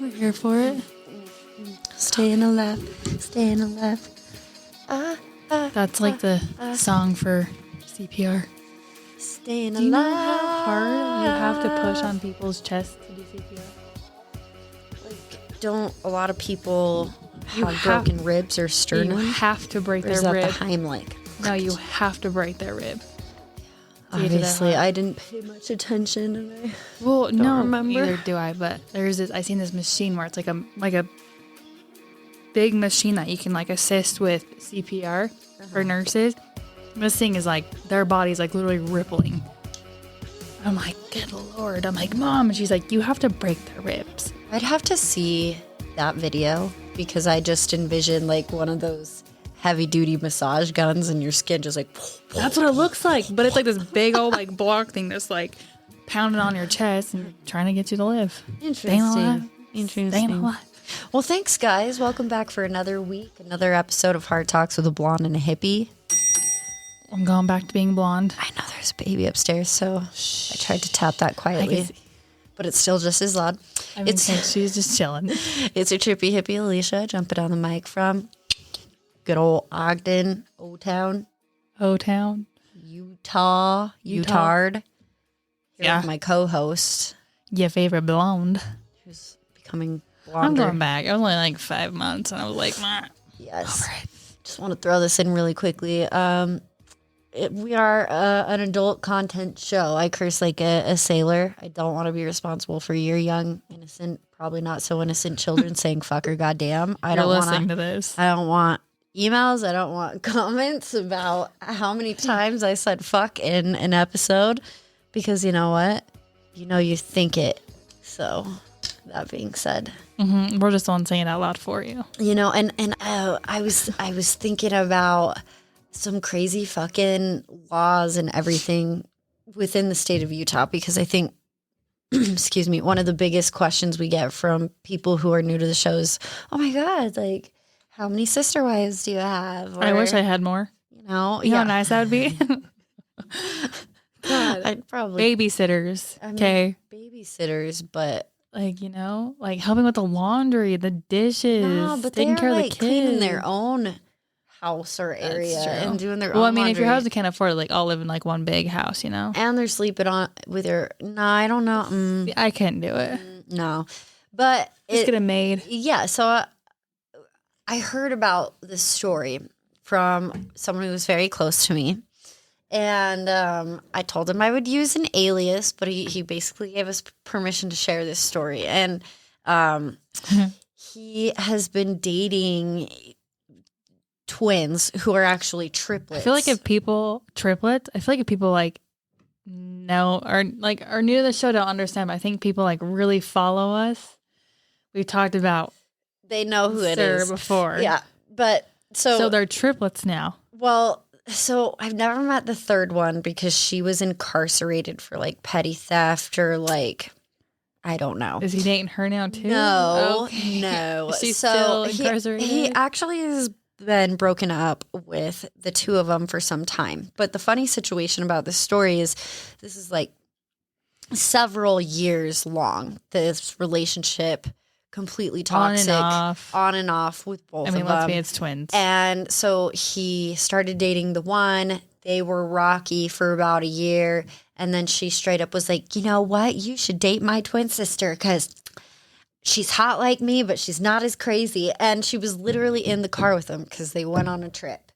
We're here for it. Staying alive, staying alive. That's like the song for CPR. Staying Do you know alive. how hard you have to push on people's chests to do CPR? Like, don't a lot of people You have have- broken ribs or You sternum? have to break Or is their that rib. the Heimlich? No, you have to break their rib. Obviously, I didn't pay much attention, and I Well, no, remember. neither do I. But there's this. I seen this machine where it's like a big machine that you can like assist with CPR for nurses. This thing is like their body's like literally rippling. I'm like, good lord. I'm like, Mom, and she's like, you have to break their ribs. I'd have to see that video because I just envision like one of those heavy duty massage guns and your skin just like. That's what it looks like. But it's like this big old like block thing that's like pounding on your chest and trying to get you to live. Staying alive. Staying alive. Well, thanks, guys. Welcome back for another week, another episode of Hard Talks with a Blonde and a Hippie. I'm going back to being blonde. I know there's a baby upstairs, so I tried to tap that quietly, see. but it's still just as loud. I mean, she's just chilling. It's your trippy hippie Alicia jumping on the mic from good old Ogden, Old Town, O-Town. Utah. Utard. Here Yeah. with my co-host, Your favorite blonde. who's becoming I'm blonder. going back. It was only like 5 months, and I was like, nah. Yes. Just want to throw this in really quickly. We are an adult content show. I curse like a sailor. I don't want to be responsible for your young, innocent, probably not so innocent children saying "fuck" or "goddamn." I You're don't listening want to this. I don't want emails. I don't want comments about how many times I said "fuck" in an episode, because you know what? You know you think it. So that being said. We're just the one saying it out loud for you. You know, and I was thinking about some crazy fucking laws and everything within the state of Utah, because I think, excuse me, one of the biggest questions we get from people who are new to the show is, "Oh my God, like, how many sister wives do you have?" I Or, wish I had more. you know, You know how nice that would be? I'd probably Babysitters. I mean, Okay. babysitters, but Like, you know, like helping with the laundry, the dishes, no, but taking they're care of like the kids. cleaning their own house or area true. and doing their Well, own I mean, if your laundry. husband can't afford it, like all live in like one big house, you know? And they're sleeping on with their. No, I don't know. I couldn't do it. No, but Just get a maid. yeah. So I heard about this story from someone who was very close to me, and I told him I would use an alias, but he basically gave us permission to share this story, and he has been dating twins who are actually triplets. I feel like if people triplets, I feel like if people like know or like are new to the show don't understand, but I think people like really follow us. We've talked about they know who it Sir is before. Yeah, but So they're triplets now. well, so I've never met the third one because she was incarcerated for like petty theft or like, I don't know. Is he dating her now too? No, Okay. no. Is she So still incarcerated? He actually has been broken up with the two of them for some time. But the funny situation about this story is this is like several years long. This relationship completely toxic, on and off with both of them. let's be it's twins. And so he started dating the one. They were rocky for about a year. And then she straight up was like, you know what? You should date my twin sister because she's hot like me, but she's not as crazy. And she was literally in the car with him because they went on a trip.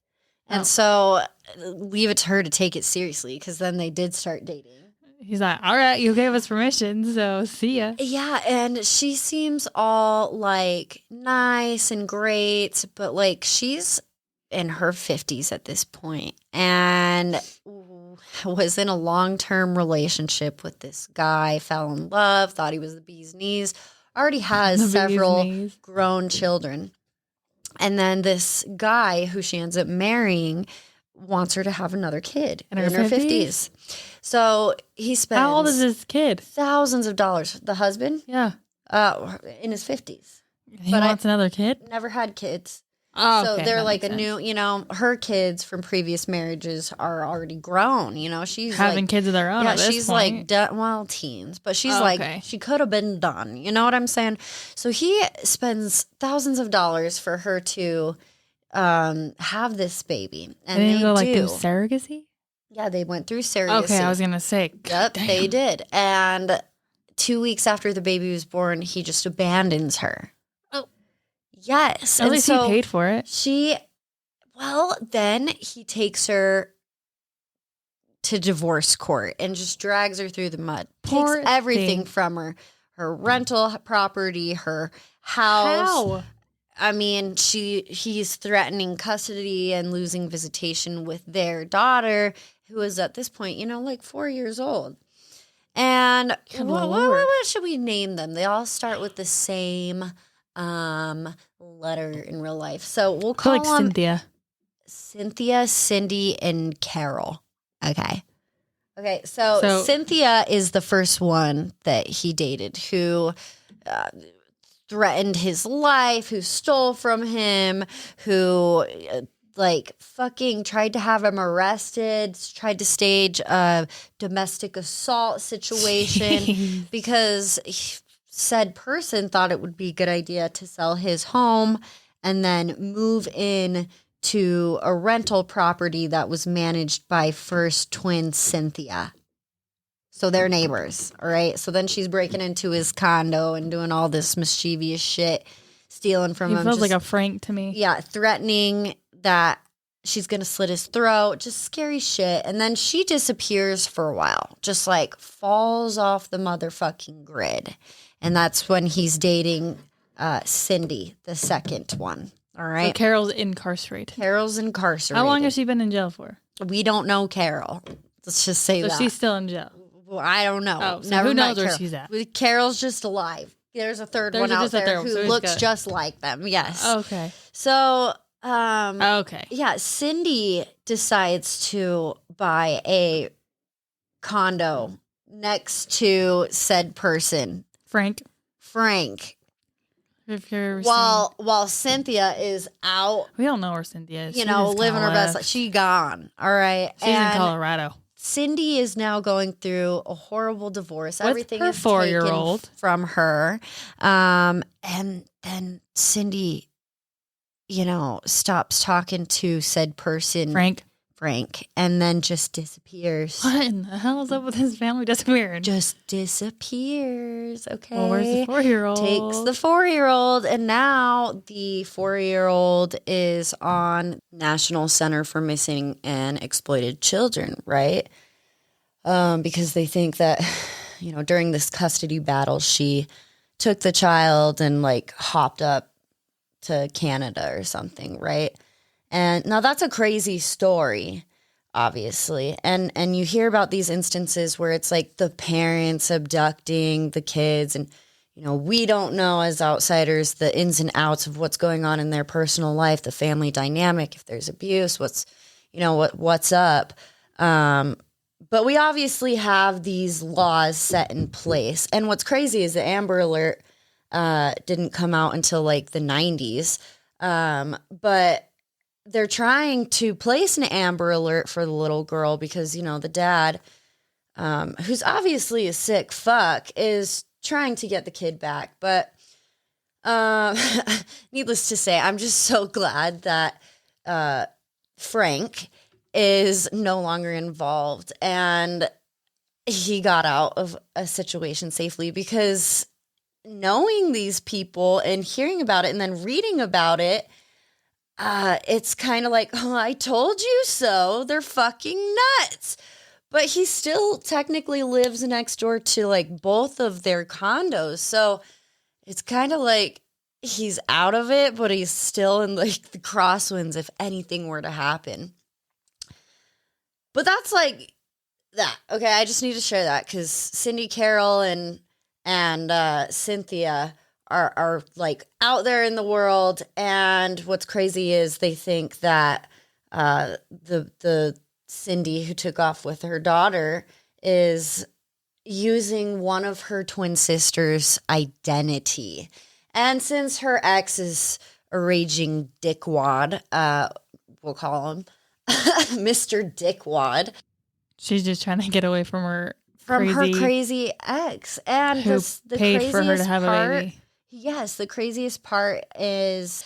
And so leave it to her to take it seriously, because then they did start dating. He's like, all right, you gave us permission, so see ya. Yeah, and she seems all like nice and great, but like she's in her 50s at this point and was in a long-term relationship with this guy, fell in love, thought he was the bee's knees, already has several grown children. And then this guy who she ends up marrying wants her to have another kid in her 50s. So he spends How old is this kid? thousands of dollars. The husband, Yeah. in his 50s. He But wants another kid? Never had kids. Oh, So okay, they're that like a makes new, sense. you know, her kids from previous marriages are already grown. You know, she's Having like, kids of their own yeah, at this she's point. like, done, well, teens, but she's Oh, like, okay. she could have been done. You know what I'm saying? So he spends thousands of dollars for her to have this baby. And They didn't they go like through do. surrogacy? Yeah, they went through surrogacy. Okay, I was going to say. God Yep, damn. they did. And 2 weeks after the baby was born, he just abandons her. Oh. Yes. At And least so he paid for it. then he takes her to divorce court and just drags her through the mud. Poor Takes everything thing. from her rental property, her house. How? I mean, he's threatening custody and losing visitation with their daughter, who is at this point, you know, like 4 years old. And Good what Lord. should we name them? They all start with the same letter in real life. So we'll I feel call like them Cynthia. Cindy, and Carol. Okay. Okay, so, So- Cynthia is the first one that he dated who threatened his life, who stole from him, who like fucking tried to have him arrested, tried to stage a domestic assault situation Jeez. because said person thought it would be a good idea to sell his home and then move in to a rental property that was managed by first twin Cynthia. So they're neighbors, all right? So then she's breaking into his condo and doing all this mischievous shit, stealing from He him. feels just- like a Frank to me. yeah, threatening that she's going to slit his throat, just scary shit. And then she disappears for a while, just like falls off the motherfucking grid. And that's when he's dating Cindy, the second one, all So right? Carol's incarcerated. Carol's incarcerated. How long has she been in jail for? We don't know Carol. Let's just say So that. she's still in jail. Well, I don't know. Oh, so Never who met knows where Carol. she's at? Carol's just alive. There's a third There's one out just a there third one, who so he's looks got- just like them. Yes. Okay. So, Okay. yeah, Cindy decides to buy a condo next to said person, Frank, Frank, if you're while Cynthia is out, we don't know where Cynthia is. you She know, just living her kinda best life. left. She gone. All right. She's in Colorado. Cindy is now going through a horrible divorce. With Everything her is 4-year-old. taken from her. And then Cindy, you know, stops talking to said person, Frank, and then just disappears. What in the hell is up with his family disappearing? Just disappears. Okay. Well, where's the 4-year-old? Takes the 4-year-old, and now the 4-year-old is on National Center for Missing and Exploited Children, right? Because they think that, you know, during this custody battle, she took the child and like hopped up to Canada or something, right? And now that's a crazy story, obviously. And you hear about these instances where it's like the parents abducting the kids, and you know, we don't know as outsiders the ins and outs of what's going on in their personal life, the family dynamic, if there's abuse, what's up. But we obviously have these laws set in place. And what's crazy is the Amber Alert didn't come out until like the 90s. But they're trying to place an Amber Alert for the little girl because, you know, the dad, who's obviously a sick fuck, is trying to get the kid back. But needless to say, I'm just so glad that Frank is no longer involved and he got out of a situation safely, because knowing these people and hearing about it and then reading about it, it's kind of like, oh, I told you so. They're fucking nuts. But he still technically lives next door to like both of their condos. So it's kind of like he's out of it, but he's still in like the crosswinds if anything were to happen. But that's like that. Okay, I just need to share that because Cindy, Carol, and Cynthia are like out there in the world. And what's crazy is they think that the Cindy who took off with her daughter is using one of her twin sisters' identity. And since her ex is a raging dickwad, we'll call him Mr. Dickwad. She's just trying to get away from her crazy ex. And who the paid craziest for her to have part, a baby. yes, the craziest part is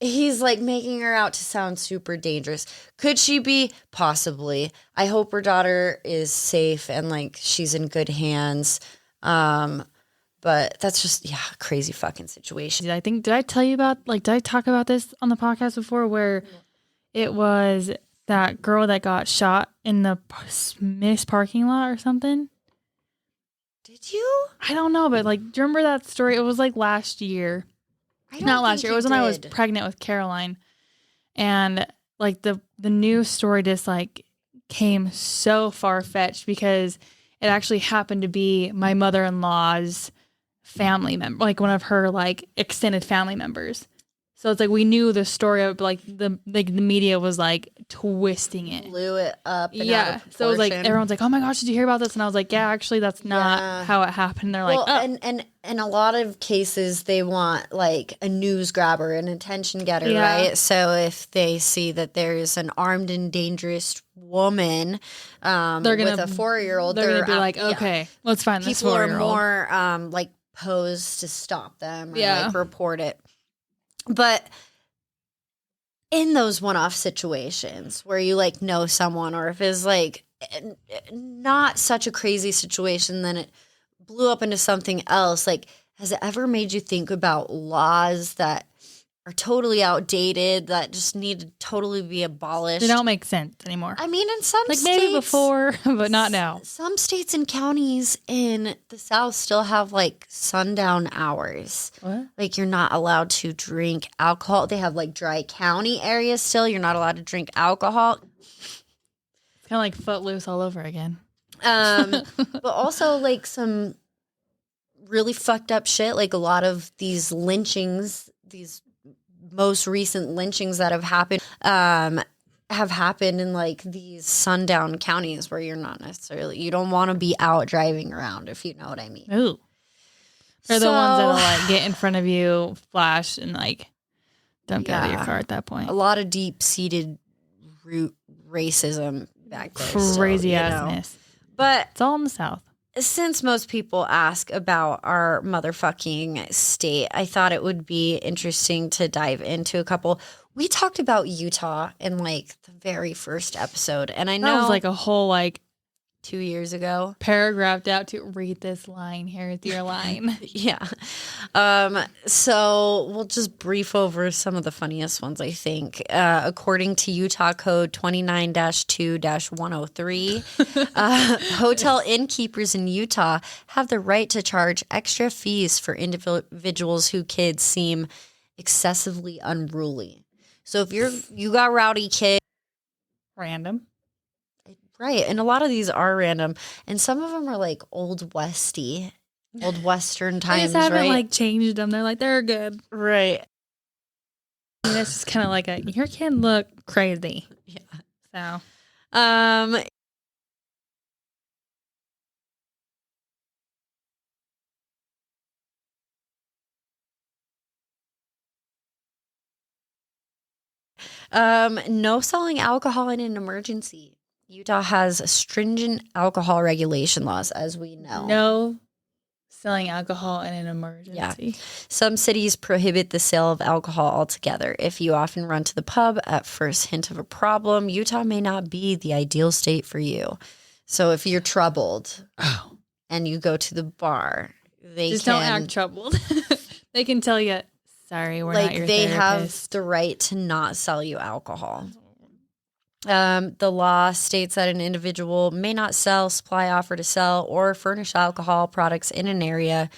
he's like making her out to sound super dangerous. Could she be? Possibly. I hope her daughter is safe and like she's in good hands. But that's just, a crazy fucking situation. I think, did I tell you about, like, did I talk about this on the podcast before where it was that girl that got shot in the Smith's parking lot or something? Did you? I don't know, but like, do you remember that story? It was like last year. Not last year. It was when I was pregnant with Caroline. And like the news story just like came so far-fetched because it actually happened to be my mother-in-law's family member, like one of her like extended family members. So it's like we knew the story of like the media was like twisting it, blew it up. And yeah. So it was like everyone's like, "Oh my gosh, did you hear about this?" And I was like, "Yeah, actually, that's not how it happened." And they're like, "Oh." And in a lot of cases, they want like a news grabber, an attention getter, right? So if they see that there's an armed and dangerous woman with a 4-year-old, they're gonna be like, "Okay, let's find this 4-year-old." People are more like posed to stop them or like report it. But in those one-off situations where you like know someone, or if it's like not such a crazy situation, then it blew up into something else. Like, has it ever made you think about laws that are totally outdated, that just need to totally be abolished? They don't make sense anymore. I mean, in some states, maybe before, but not now. Some states and counties in the South still have like sundown hours. What? Like you're not allowed to drink alcohol. They have like dry county areas still. You're not allowed to drink alcohol. It's kind of like Footloose all over again. But also like some really fucked up shit. Like a lot of these lynchings, these most recent lynchings that have happened in like these sundown counties where you're not necessarily, you don't want to be out driving around, if you know what I mean. Ooh. They're the ones that'll like get in front of you, flash, and like don't get out of your car at that point. A lot of deep-seated root racism back there. Crazy assness. But it's all in the South. Since most people ask about our motherfucking state, I thought it would be interesting to dive into a couple. We talked about Utah in like the very first episode, and I know that was like a whole like 2 years ago paragraphed out to read this line. Here's your line. Yeah. So we'll just brief over some of the funniest ones, I think. According to Utah Code 29-2-103, hotel innkeepers in Utah have the right to charge extra fees for individuals whose kids seem excessively unruly. So if you got rowdy kids, random. Right. And a lot of these are random. And some of them are like old Western times, they just haven't right? like changed them. They're like, they're good. Right. And it's just kind of like your kid look crazy. Yeah. So. No selling alcohol in an emergency. Utah has stringent alcohol regulation laws, as we know. No selling alcohol in an emergency. Yeah. Some cities prohibit the sale of alcohol altogether. If you often run to the pub at first hint of a problem, Utah may not be the ideal state for you. So if you're troubled and you go to the bar, don't act troubled. They can tell you, sorry, we're not your they therapist. have the right to not sell you alcohol. The law states that an individual may not sell, supply, offer to sell, or furnish alcohol products in an area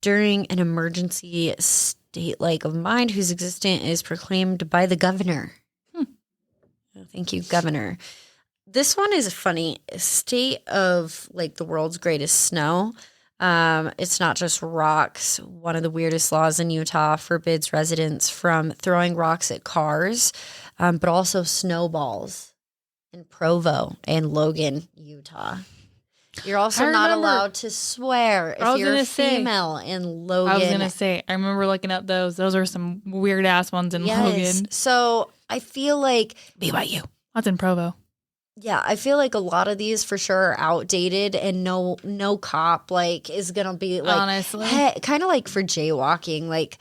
during an emergency state like of mind whose existence is proclaimed by the governor. Thank you, governor. This one is funny. State of like the world's greatest snow. It's not just rocks. One of the weirdest laws in Utah forbids residents from throwing rocks at cars, but also snowballs in Provo and Logan, Utah. You're also I not remember- allowed to swear I if was you're a gonna say- female in Logan. I was gonna say, I remember looking up those. Those are some weird ass ones in Logan. So I feel like BYU. That's in Provo. yeah, I feel like a lot of these for sure are outdated, and no cop like is gonna be like Honestly. hey, kind of like for jaywalking. Like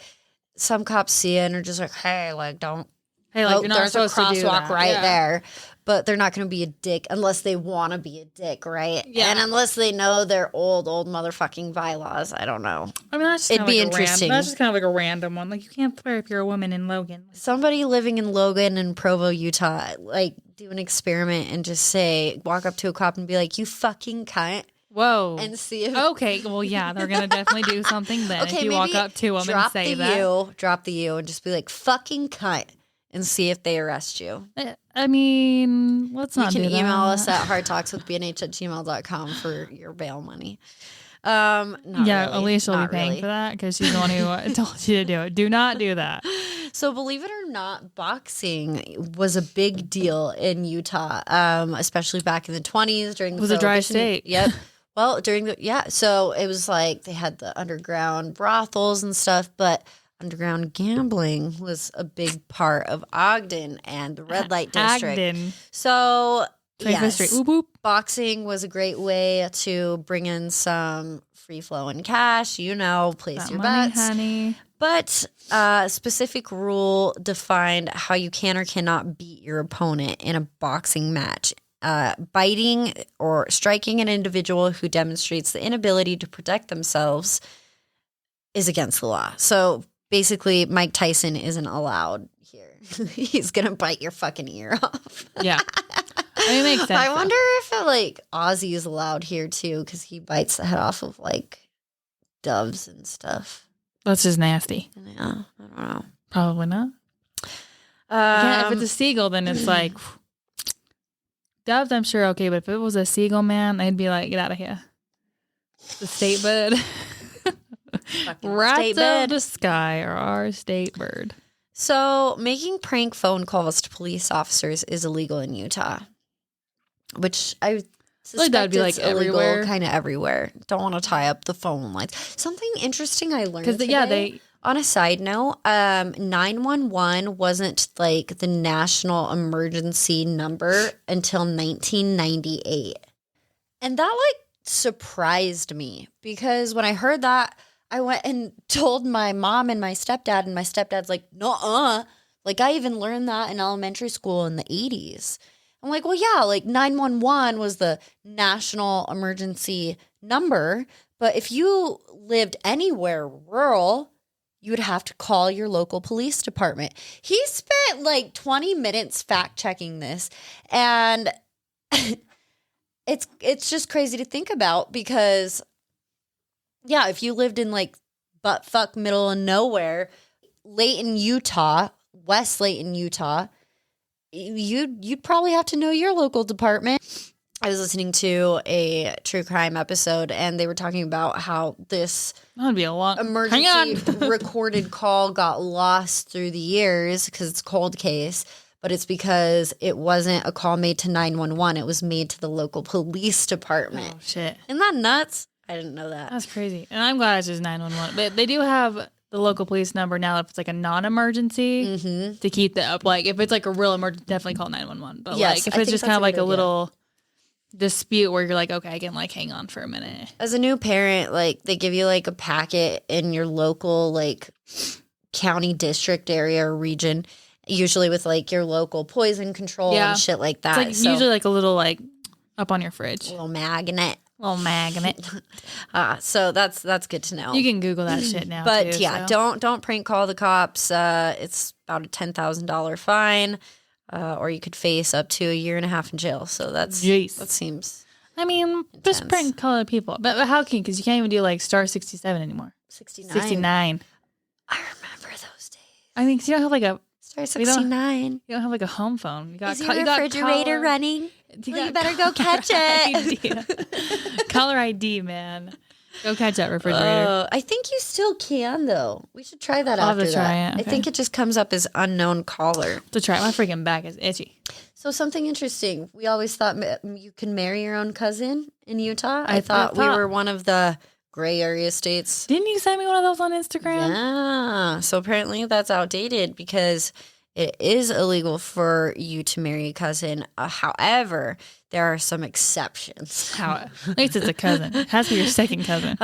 some cops see it and are just like, hey, like don't. Hey, like Oh, you're not there's a supposed to do crosswalk that. right Yeah. there, but they're not going to be a dick unless they want to be a dick, right? Yeah. And unless they know their old motherfucking bylaws. I don't know. I mean, that's just It'd kinda be like interesting. That's just kind of like a random one. Like you can't swear if you're a woman in Logan. Somebody living in Logan and Provo, Utah, like do an experiment and just walk up to a cop and be like, "You fucking cunt," Whoa. and see if Okay, well, yeah, they're gonna definitely do something then. okay, if you maybe walk up to them and drop say the that. drop the U, and just be like, "Fucking cunt," and see if they arrest you. I mean, let's You not can do email that. us at hardtalkswithbnh@gmail.com for your bail money. Not Yeah, really, Alicia will be not paying really. for that because she's the one who told you to do it. Do not do that. So believe it or not, boxing was a big deal in Utah, especially back in the 20s during the It was a dry Prohibition. state. Yep. Well, so it was like they had the underground brothels and stuff, but underground gambling was a big part of Ogden and the red light district. Agden. So yes, Street. Whoop, whoop. boxing was a great way to bring in some free flowing cash, place That your money, bets. honey. But a specific rule defined how you can or cannot beat your opponent in a boxing match. Biting or striking an individual who demonstrates the inability to protect themselves is against the law. So basically, Mike Tyson isn't allowed here. He's going to bite your fucking ear off. Yeah. I mean, it makes sense. I though. wonder if Ozzy is allowed here too, because he bites the head off of doves and stuff. That's just nasty. Yeah, I don't know. Probably not. Yeah, if it's a seagull, then it's like doves. I'm sure okay, but if it was a seagull, man, they'd be like, "Get out of here." The state bird, rats state of bird. the sky are our state bird. So making prank phone calls to police officers is illegal in Utah, which I suspect that would be, it's like, illegal everywhere. kind of everywhere. Don't want to tie up the phone lines. Something interesting I learned Because today, on a side note, 911 wasn't like the national emergency number until 1998. And that surprised me because when I heard that, I went and told my mom and my stepdad's like, nuh-uh. Like I even learned that in elementary school in the 80s. I'm like, well, yeah, 911 was the national emergency number. But if you lived anywhere rural, you would have to call your local police department. He spent 20 minutes fact checking this. And it's just crazy to think about because, yeah, if you lived in buttfuck middle of nowhere, Layton, Utah, West Layton, Utah, you'd probably have to know your local department. I was listening to a true crime episode and they were talking about how this That would be a long emergency Hang on. recorded call got lost through the years because it's a cold case, but it's because it wasn't a call made to 911. It was made to the local police department. Oh shit, Isn't that nuts? I didn't know that. that's crazy. And I'm glad it's just 911. But they do have the local police number now if it's a non-emergency Mm-hmm. to keep that up. Like if it's a real emergency, definitely call 911. But Yes, if I it's think just that's kind of a good a idea. little dispute where you're like, okay, I can hang on for a minute. As a new parent, they give you a packet in your local county district area or region, usually with your local poison control Yeah. and shit like that. It's usually a little up on your fridge, a little magnet. little magnet. So that's good to know. You can Google that shit now. But too, yeah, so. don't prank call the cops. It's about a $10,000 fine, or you could face up to 1.5 years in jail. So that Jeez. seems I mean, just prank call other people. But how can? Because you can't even do star 67 anymore. 69. 69. I remember those days. I mean, 'cause you don't have Star We don't- 69. you don't have a home phone. You got Is your you got refrigerator caller- running? You, Well, got you better go caller catch it. ID. Caller ID, man. Go catch that refrigerator. I think you still can though. We should try that I'll have after to try that. it, I think it just comes up as unknown caller. To try. My freaking back is itchy. So something interesting. We always thought you can marry your own cousin in Utah. I I thought we thought- were one of the gray area states. Didn't you send me one of those on Instagram? Yeah. So apparently that's outdated because it is illegal for you to marry a cousin. However, there are some exceptions. How? At least it's a cousin. It has to be your second cousin.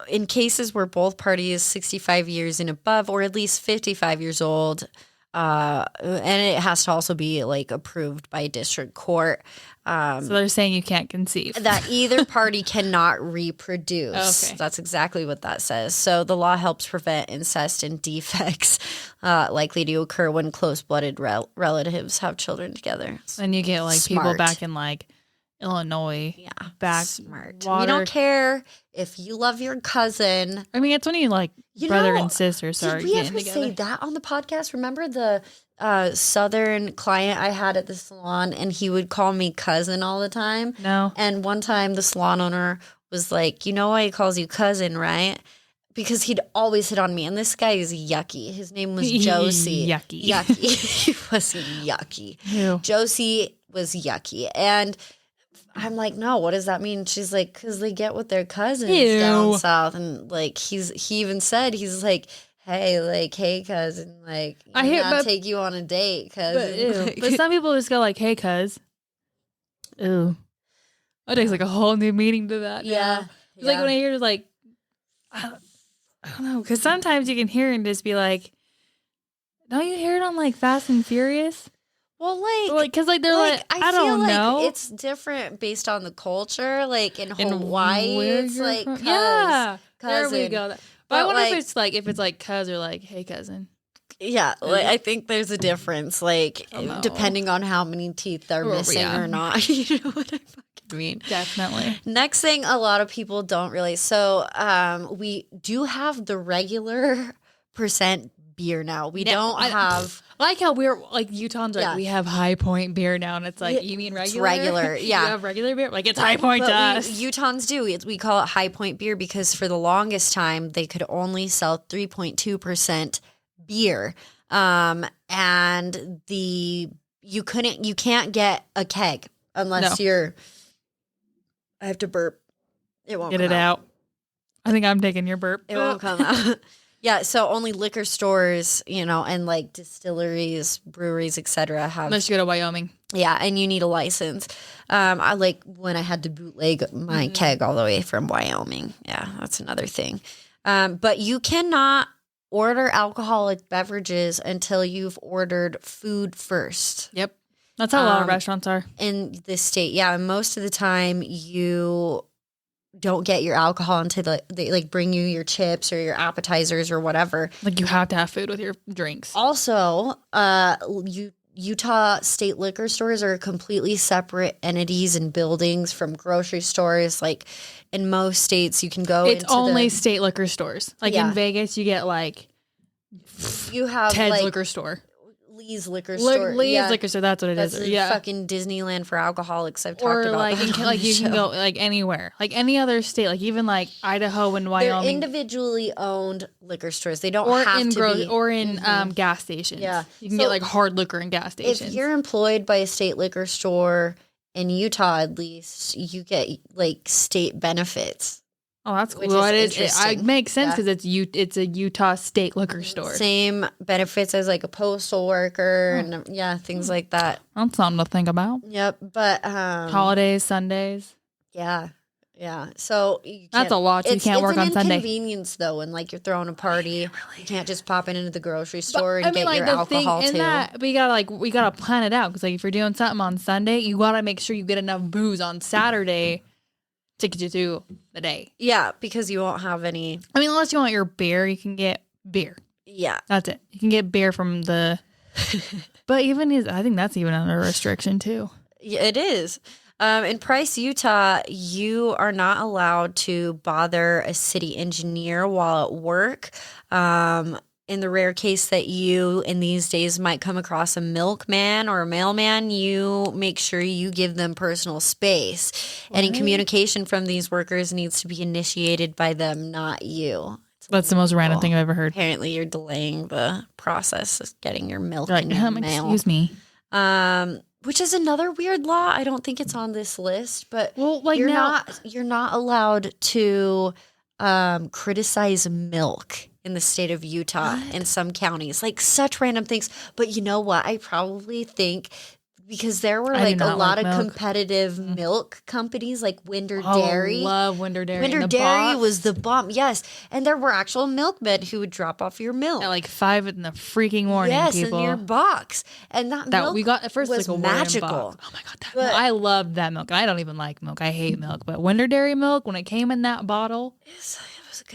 In cases where both parties 65 years and above, or at least 55 years old, and it has to also be like approved by district court. So they're saying you can't conceive. That either party cannot reproduce. Okay. That's exactly what that says. So the law helps prevent incest and defects likely to occur when close-blooded relatives have children together. And you get like people Smart. back in like Illinois. Yeah, Back smart. water. We don't care if you love your cousin. I mean, it's when you like You brother know, and sister start Did we getting ever together. say that on the podcast? Remember the Southern client I had at the salon, and he would call me cousin all the time. No. And one time the salon owner was like, "You know why he calls you cousin, right?" Because he'd always hit on me. And this guy is yucky. His name was Josie. Yucky. Yucky. He was yucky. Ew. Josie was yucky. And I'm like, no, what does that mean? She's like, because they get with their cousins Ew. down south. And like, he even said, he's like, hey, cousin, like, I hear- I'll but- take you on a date, But, cousin. ew. Like, But some people just go like, "Hey, cuz." Ooh. That takes like a whole new meaning to that. now. yeah. It's like when I hear like, I don't know, because sometimes you can hear and just be like, don't you hear it on like Fast and Furious? well, Like, because like they're like, I feel don't like know. it's different based on the culture. Like in And Hawaii, where it's you're like from. cuz, Yeah, there we cousin. go. But But, I wonder like- if it's like cuz or like, "Hey, cousin." Yeah, like, I think there's a difference, like Oh, no. depending on how many teeth they're Or- missing yeah. or not. You know what I fucking mean? Definitely. Next thing, a lot of people don't realize. So, we do have the regular percent beer now. We No, don't I- have. I like how we're like Utahns are like, Yeah. we have High Point beer now, and it's like, Yeah, you mean it's regular? regular, yeah. You have regular beer? Like, it's High Point to But us. Utahns do. We call it High Point beer because for the longest time they could only sell 3.2% beer. And you can't get a keg unless No. you're. I have to burp. It won't Get come it out. I think I'm taking your burp. It won't come out. Yeah, so only liquor stores, and like distilleries, breweries, etc. have. Unless you go to Wyoming. Yeah, and you need a license. I like when I had to bootleg my keg all the way from Wyoming. Yeah, that's another thing. But you cannot order alcoholic beverages until you've ordered food first Yep. That's how a lot of Um, restaurants are. in this state. Yeah, and most of the time you don't get your alcohol until they like bring you your chips or your appetizers or whatever. Like, you have to have food with your drinks. Also, Utah state liquor stores are completely separate entities and buildings from grocery stores. Like in most states, you can go. It's into only state liquor stores. Like Yeah. in Vegas, you get like you have Ted's like liquor store. Lee's liquor store. Lee's yeah, liquor store. That's what it that's is. the Yeah. fucking Disneyland for alcoholics. I've talked Or about like, that on like the you can show. go like anywhere, like any other state, like even like Idaho and They're Wyoming, individually owned liquor stores. They don't or have in to be. or in gas stations. Yeah. you can So get like hard liquor in gas If stations. you're employed by a state liquor store in Utah, at least you get like state benefits. Oh, that's cool. Which Well, is it is. It interesting. makes sense Yeah. because it's a Utah state liquor store. Same benefits as like a postal worker and things like that. That's something to think about. Yep, but Holidays, Sundays. yeah. So you That's can't- a lot. You can't work it's on an Sunday. inconvenience though, when like you're throwing a party, you can't just pop into the grocery store and get your the alcohol thing in too. that, but we gotta plan it out because like if you're doing something on Sunday, you gotta make sure you get enough booze on Saturday to get you through the day. Yeah, because you won't have any. I mean, unless you want your beer, you can get beer. Yeah, That's it. You can get beer from the. But I think that's even under restriction too. yeah, it is. In Price, Utah, you are not allowed to bother a city engineer while at work. In the rare case that you in these days might come across a milkman or a mailman, you make sure you give them personal space. Any communication from these workers needs to be initiated by them, not you. That's the most random thing I've ever heard. Apparently, you're delaying the process of getting your milk Like, in your mail. excuse me. which is another weird law. I don't think it's on this list, but Well, like you're not allowed to criticize milk in the state of Utah in some counties. Like such random things. But you know what? I probably think because there were like a lot of competitive milk companies like Winder Dairy. I love Winder Dairy. Winder Dairy was the bomb. Yes. And there were actual milkmen who would drop off your milk. At like 5 in the freaking morning, people. In your box. And that milk we got at first was like a magical. Box. Oh my God. I love that milk. I don't even like milk. I hate milk. But Winder Dairy milk, when it came in that bottle,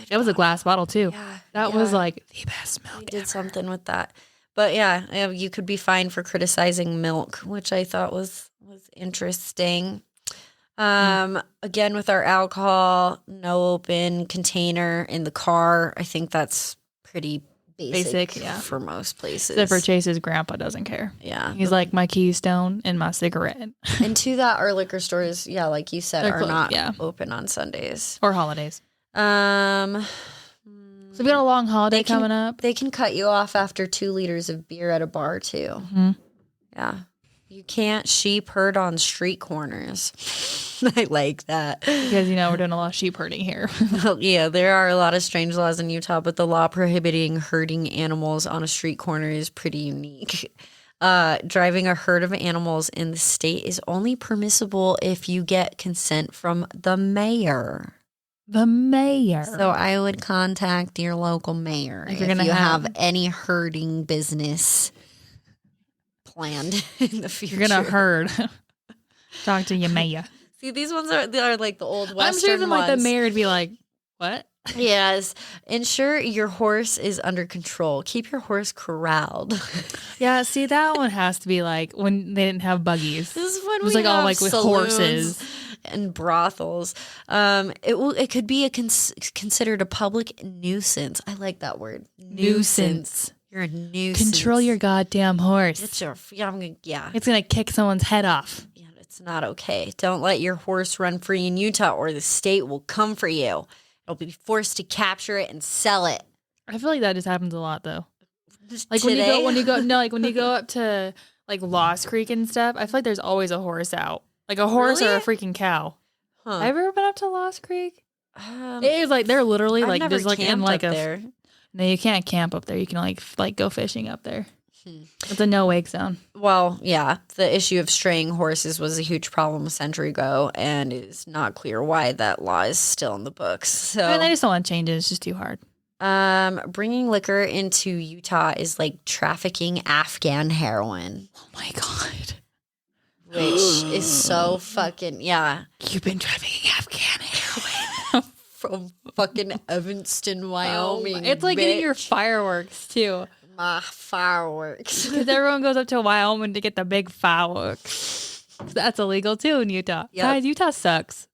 it was a glass bottle too. Yeah, that was like the best milk. We did something with that. But yeah, you could be fined for criticizing milk, which I thought was interesting. Again, with our alcohol, no open container in the car. I think that's pretty basic for most places. Except for Chase's grandpa doesn't care. Yeah. He's like my keystone and my cigarette. And to that, our liquor stores, like you said, are not open on Sundays. Or holidays. So we got a long holiday coming up. They can cut you off after 2 liters of beer at a bar too. Mm-hmm. Yeah. You can't sheep herd on street corners. I like that. Because, we're doing a lot of sheep herding here. Well, yeah, there are a lot of strange laws in Utah, but the law prohibiting herding animals on a street corner is pretty unique. Driving a herd of animals in the state is only permissible if you get consent from the mayor. The mayor. So I would contact your local mayor if you have any herding business planned in the future. You're going to herd. Talk to your mayor. See, these ones are like the old Western ones. I'm sure even like the mayor would be like, what? Yes. Ensure your horse is under control. Keep your horse corralled. Yeah, see, that one has to be like when they didn't have buggies. This is when it was like all like with horses and brothels. It could be considered a public nuisance. I like that word. Nuisance. You're a nuisance. Control your goddamn horse. It's gonna kick someone's head off. Yeah, it's not okay. Don't let your horse run free in Utah, or the state will come for you. It'll be forced to capture it and sell it. I feel like that just happens a lot, though. Like today? when you go up to like Lost Creek and stuff, I feel like there's always a horse out, like a horse or a freaking cow. Have you ever been up to Lost Creek? It is like they're literally like there's like in like there. No, you can't camp up there. You can like go fishing up there. It's a no wake zone. Well, yeah, the issue of straying horses was a huge problem a century ago, and it is not clear why that law is still in the books. So I just don't want to change it. It's just too hard. Bringing liquor into Utah is like trafficking Afghan heroin. Oh my God. Which is so fucking, You've been trafficking Afghan heroin. From fucking Evanston, Wyoming. It's like getting your fireworks, too. My fireworks. Because everyone goes up to Wyoming to get the big fireworks. That's illegal, too, in Utah. Yep. Guys, Utah sucks.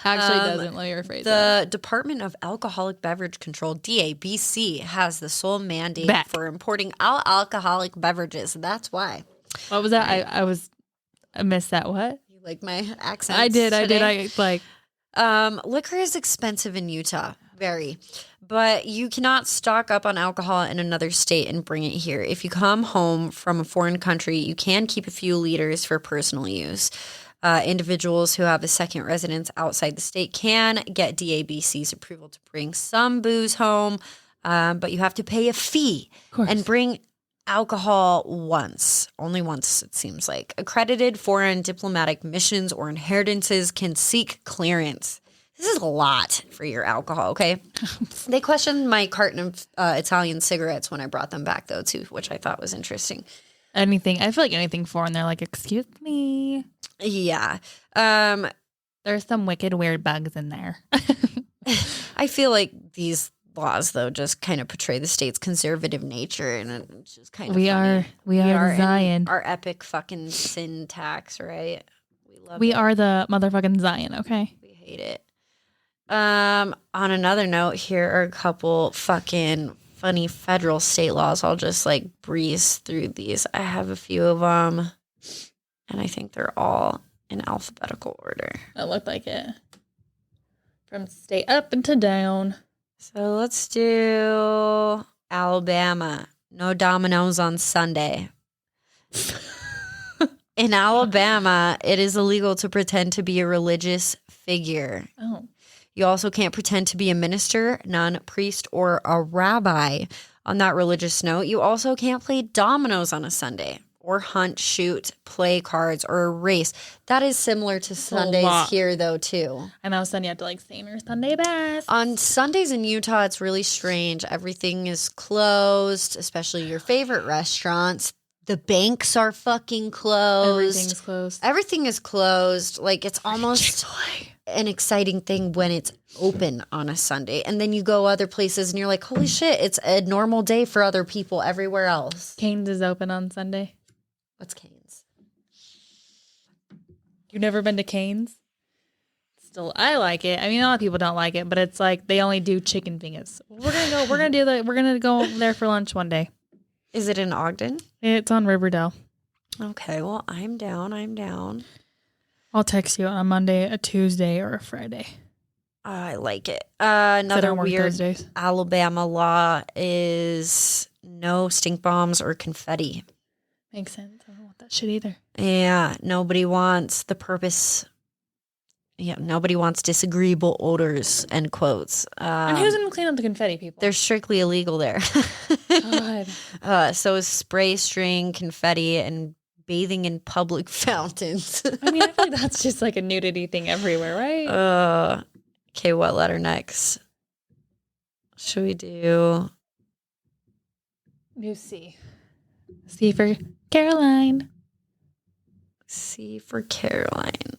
Actually doesn't. Let me rephrase that. The Department of Alcoholic Beverage Control, DABC, has the sole mandate for importing all alcoholic beverages. That's why. What was that? I missed that. What? You like my accent? I did. Liquor is expensive in Utah. Very. But you cannot stock up on alcohol in another state and bring it here. If you come home from a foreign country, you can keep a few liters for personal use. Individuals who have a second residence outside the state can get DABC's approval to bring some booze home, but you have to pay a fee and bring alcohol only once, it seems like. Accredited foreign diplomatic missions or inheritances can seek clearance. This is a lot for your alcohol, okay? They questioned my carton of Italian cigarettes when I brought them back, though, too, which I thought was interesting. I feel like anything foreign, they're like, excuse me. Yeah. There's some wicked weird bugs in there. I feel like these laws, though, just kind of portray the state's conservative nature, and it's just kind of funny. We are Zion. Our epic fucking sin tax, right? We are the motherfucking Zion, okay? We hate it. On another note, here are a couple fucking funny federal state laws. I'll just like breeze through these. I have a few of them, and I think they're all in alphabetical order. It looked like it. From state up and to down. So let's do Alabama. No dominoes on Sunday. In Alabama, it is illegal to pretend to be a religious figure. Oh. You also can't pretend to be a minister, nun, priest, or a rabbi. On that religious note, you also can't play dominoes on a Sunday or hunt, shoot, play cards, or race. That is similar to Sundays lot. here, though, too. And all of a sudden you have to like sing your Sunday best. On Sundays in Utah, it's really strange. Everything is closed, especially your favorite restaurants. The banks are fucking closed. Everything's closed. Everything is closed. Like, it's almost Chick-fil-A. an exciting thing when it's open on a Sunday. And then you go other places and you're like, holy shit, it's a normal day for other people everywhere else. Cane's is open on Sunday. What's Cane's? You've never been to Cane's? Still, I like it. I mean, a lot of people don't like it, but it's like they only do chicken fingers. We're gonna go there for lunch one day. Is it in Ogden? It's on Riverdale. Okay, well, I'm down. I'll text you on a Monday, a Tuesday, or a Friday. I like it. I Another don't work weird Thursdays. Alabama law is no stink bombs or confetti. Makes sense. I don't want that shit either. Yeah, nobody wants disagreeable odors, end quotes. And who's gonna clean up the confetti, people? They're strictly illegal there. God. So is spray string, confetti, and bathing in public fountains. I mean, I feel like that's just like a nudity thing everywhere, right? Okay, what letter next? Should we do C. C for Caroline. C for Caroline?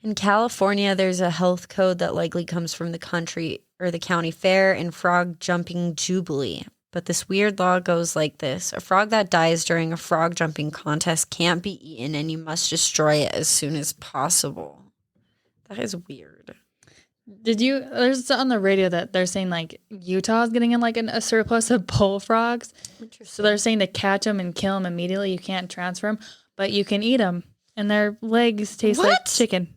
In California, there's a health code that likely comes from the country or the county fair and frog jumping jubilee. But this weird law goes like this. A frog that dies during a frog jumping contest can't be eaten and you must destroy it as soon as possible. That is weird. There's on the radio that they're saying like Utah's getting in like a surplus of bullfrogs. So they're saying to catch them and kill them immediately. You can't transfer them, but you can eat them. And their legs taste like chicken.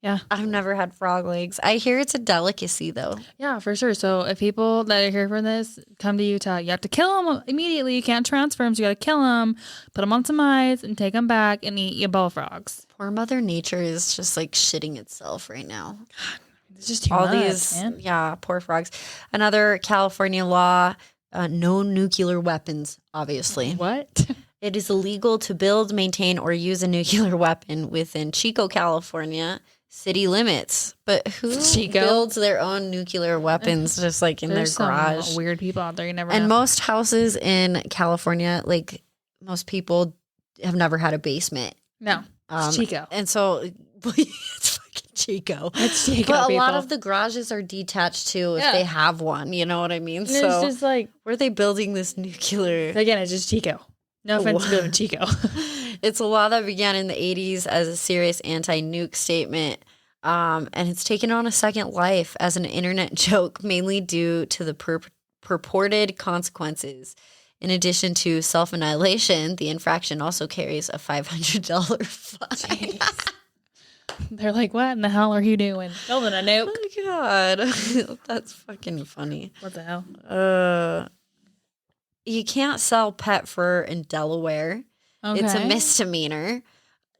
Yeah. I've never had frog legs. I hear it's a delicacy, though. Yeah, for sure. So if people that are here for this come to Utah, you have to kill them immediately. You can't transfer them, so you got to kill them, put them on some ice, and take them back and eat your bullfrogs. Poor Mother Nature is just like shitting itself right now. It's just too much, man. Yeah, poor frogs. Another California law, no nuclear weapons, obviously. What? It is illegal to build, maintain, or use a nuclear weapon within Chico, California city limits. But who builds their own nuclear weapons just like in There's their garage? Some weird people out there. You never And know. most houses in California, like most people have never had a basement. No. It's Chico. And so it's fucking Chico. It's Chico, But a lot people. of the garages are detached too if they have one. You know what I mean? And So it's just like, where are they building this nuclear? again, it's just Chico. No offense to building Chico. It's a law that began in the 80s as a serious anti-nuke statement. And it's taken on a second life as an internet joke, mainly due to the purported consequences. In addition to self-annihilation, the infraction also carries a $500 fine. They're like, what in the hell are you doing? Building a nuke. Oh my God. That's fucking funny. What the hell? You can't sell pet fur in Delaware. Okay. It's a misdemeanor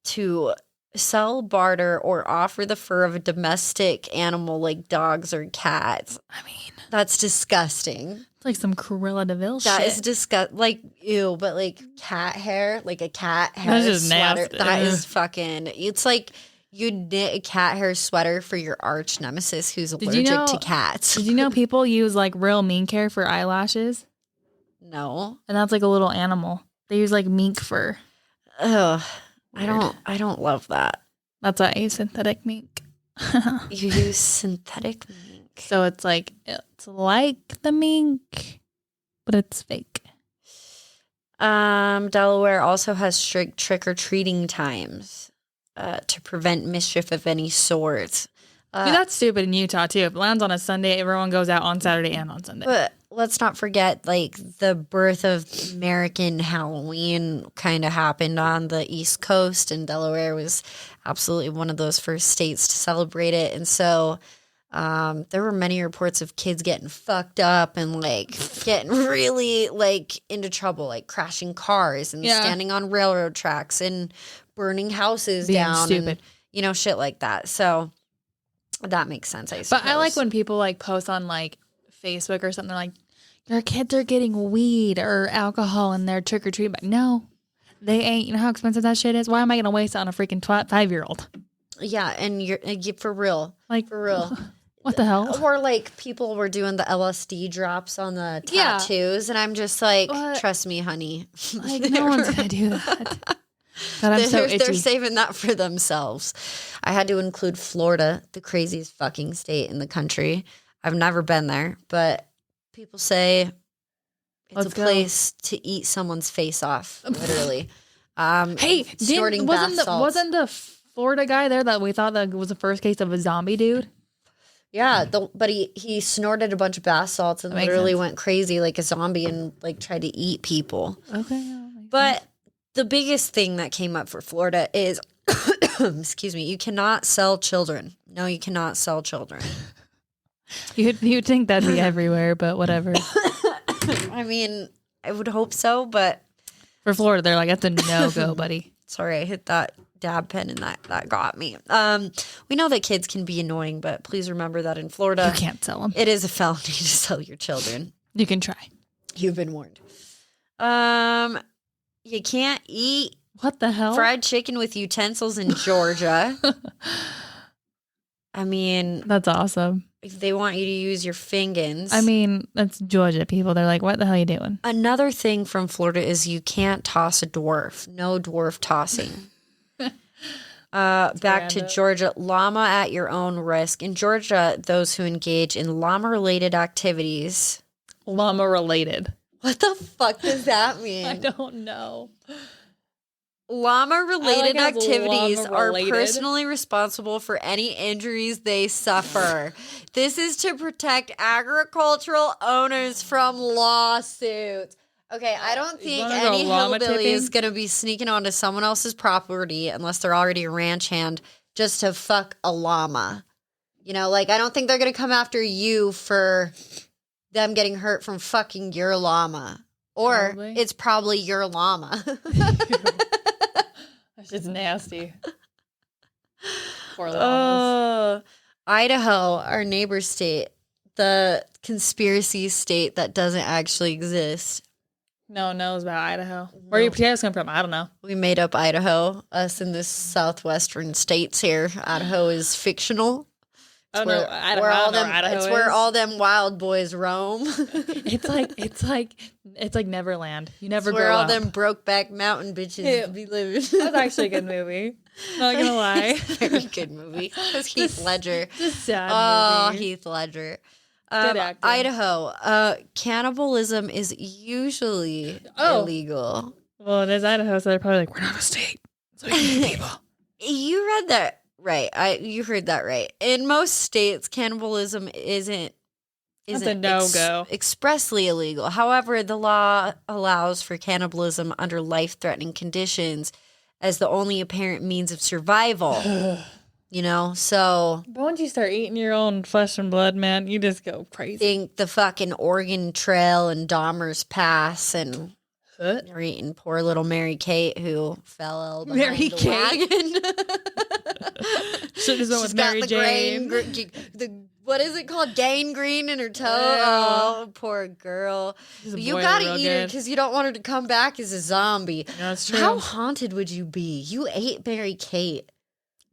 to sell, barter, or offer the fur of a domestic animal like dogs or cats. I mean, That's disgusting. it's like some Cruella de Vil shit. That is disgusting. Like, ew, but like cat hair, like a cat hair That's just sweater. nasty. That is fucking, it's like you knit a cat hair sweater for your arch nemesis who's allergic to cats. Did you know people use like real mink hair for eyelashes? No. And that's like a little animal. They use like mink fur. Ugh. Weird. I don't love that. That's a synthetic mink. You use synthetic mink. So it's like the mink, but it's fake. Delaware also has strict trick-or-treating times to prevent mischief of any sort. Dude, that's stupid in Utah too. If it lands on a Sunday, everyone goes out on Saturday and on Sunday. But let's not forget, like, the birth of American Halloween kind of happened on the East Coast, and Delaware was absolutely one of those first states to celebrate it. And so There were many reports of kids getting fucked up and like getting really like into trouble, like crashing cars and standing on railroad tracks and burning houses Being down stupid. and, shit like that. So that makes sense, I suppose. But I like when people like post on like Facebook or something like, your kids are getting weed or alcohol in their trick or treat. But no, they ain't. You know how expensive that shit is? Why am I going to waste it on a freaking 5-year-old? Yeah, and you're for real. Like, For real. What the hell? Or like people were doing the LSD drops on the tattoos, and I'm just like, trust me, honey. Like, no one's going to do that. God, I'm so itchy. They're saving that for themselves. I had to include Florida, the craziest fucking state in the country. I've never been there, but people say it's a place to eat someone's face off, literally. Hey, snorting bath salts. Wasn't the Florida guy there that we thought that was the first case of a zombie dude? Yeah, but he snorted a bunch of bath salts and literally went crazy like a zombie and like tried to eat people. Okay. But the biggest thing that came up for Florida is, excuse me, you cannot sell children. No, you cannot sell children. You'd think that'd be everywhere, but whatever. I mean, I would hope so, but for Florida, they're like, that's a no-go, buddy. Sorry, I hit that dab pen and that got me. We know that kids can be annoying, but please remember that in Florida, You can't sell them. it is a felony to sell your children. You can try. You've been warned. You can't eat What the hell? fried chicken with utensils in Georgia. I mean, That's awesome. if they want you to use your fingers. I mean, that's Georgia people. They're like, what the hell are you doing? Another thing from Florida is you can't toss a dwarf. No dwarf tossing. Back to Georgia, llama at your own risk. In Georgia, those who engage in llama-related activities. Llama-related. What the fuck does that mean? I don't know. Llama-related I like it as activities are llama-related. personally responsible for any injuries they suffer. This is to protect agricultural owners from lawsuits. Okay, I don't think wanna go any llama hillbilly tipping? is going to be sneaking onto someone else's property unless they're already a ranch hand just to fuck a llama. Like, I don't think they're going to come after you for them getting hurt from fucking your llama. Or Probably. it's probably your llama. That shit's nasty. Poor llamas. Idaho, our neighbor state, the conspiracy state that doesn't actually exist. No one knows about Idaho. Where are your potatoes come from? I don't know. We made up Idaho, us in the southwestern states here. Idaho is fictional. Oh no, Idaho. It's where all them wild boys roam. It's like Neverland. You never It's grow where all up. them Brokeback Mountain bitches Ew. be living. That's actually a good movie. Not gonna lie. It's a very good movie. That's Heath Ledger. It's a sad Oh, movie. Heath Ledger. Good acting. Idaho. Cannibalism is usually illegal. Well, it is Idaho, so they're probably like, we're not a state, so we can eat people. You read that right. You heard that right. In most states, cannibalism isn't a no-go. Expressly illegal. However, the law allows for cannibalism under life-threatening conditions as the only apparent means of survival. So But once you start eating your own flesh and blood, man, you just go crazy. think the fucking Oregon Trail and Dahmer's Pass and What? you're eating poor little Mary Kate who fell ill behind Mary the Kate? wagon. Should've just went with She's got Mary the Jane. what is it called? Gangrene in her toe. Yeah. Oh, poor girl. Just You boil gotta real eat her good. because you don't want her to come back as a zombie. Yeah, that's true. How haunted would you be? You ate Mary Kate.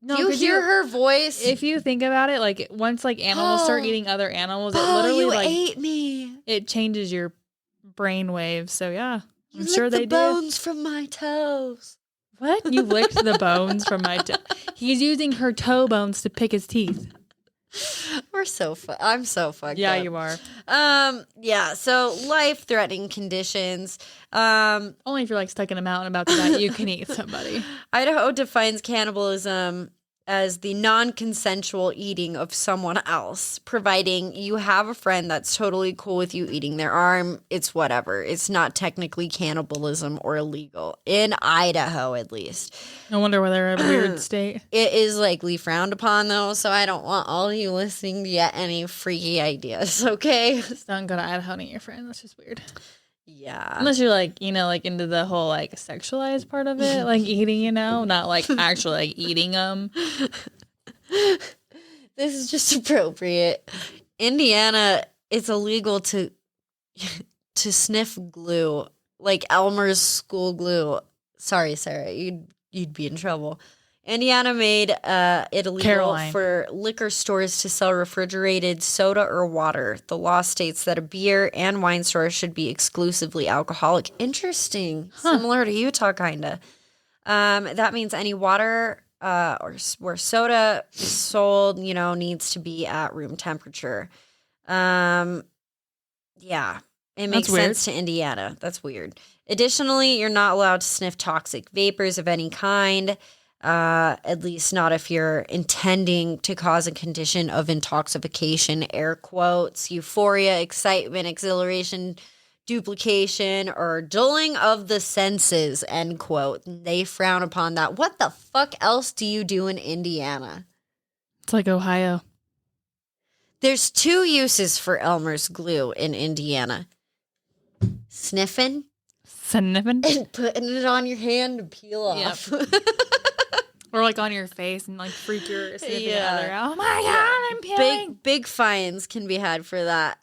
No, Do you 'cause hear her voice? If you think about it, like once like animals start Oh. eating other animals, it Oh, literally you like ate me. it changes your brain waves. So yeah, You I'm sure licked the they did. bones from my toes. What? You licked the bones from my toe. He's using her toe bones to pick his teeth. We're so I'm so fucked Yeah, up. you are. Yeah, so life-threatening conditions. Only if you're like stuck in a mountain about to die, you can eat somebody. Idaho defines cannibalism as the non-consensual eating of someone else, providing you have a friend that's totally cool with you eating their arm. It's whatever. It's not technically cannibalism or illegal in Idaho, at least. No wonder why they're a weird state. It is likely frowned upon, though, so I don't want all of you listening to get any freaky ideas, okay? Just don't go to Idaho and eat your friend. That's just weird. Yeah. Unless you're like, like into the whole like sexualized part of it, like eating, not like actually like eating them. This is just appropriate. Indiana, it's illegal to sniff glue, like Elmer's school glue. Sorry, Sarah, you'd be in trouble. Indiana made it illegal for liquor stores to sell refrigerated soda or water. The law states that a beer and wine store should be exclusively alcoholic. Interesting. Similar to Utah, kind of. That means any water or where soda is sold, needs to be at room temperature. Yeah, it makes sense to Indiana. That's weird. Additionally, you're not allowed to sniff toxic vapors of any kind. At least not if you're intending to cause a condition of intoxication, air quotes, euphoria, excitement, exhilaration, duplication, or dulling of the senses, end quote. They frown upon that. What the fuck else do you do in Indiana? It's like Ohio. There's 2 uses for Elmer's glue in Indiana. Sniffing. And putting it on your hand to peel off. Yep. Or like on your face and like freak your significant other out. Oh my God, I'm peeling. Big fines can be had for that.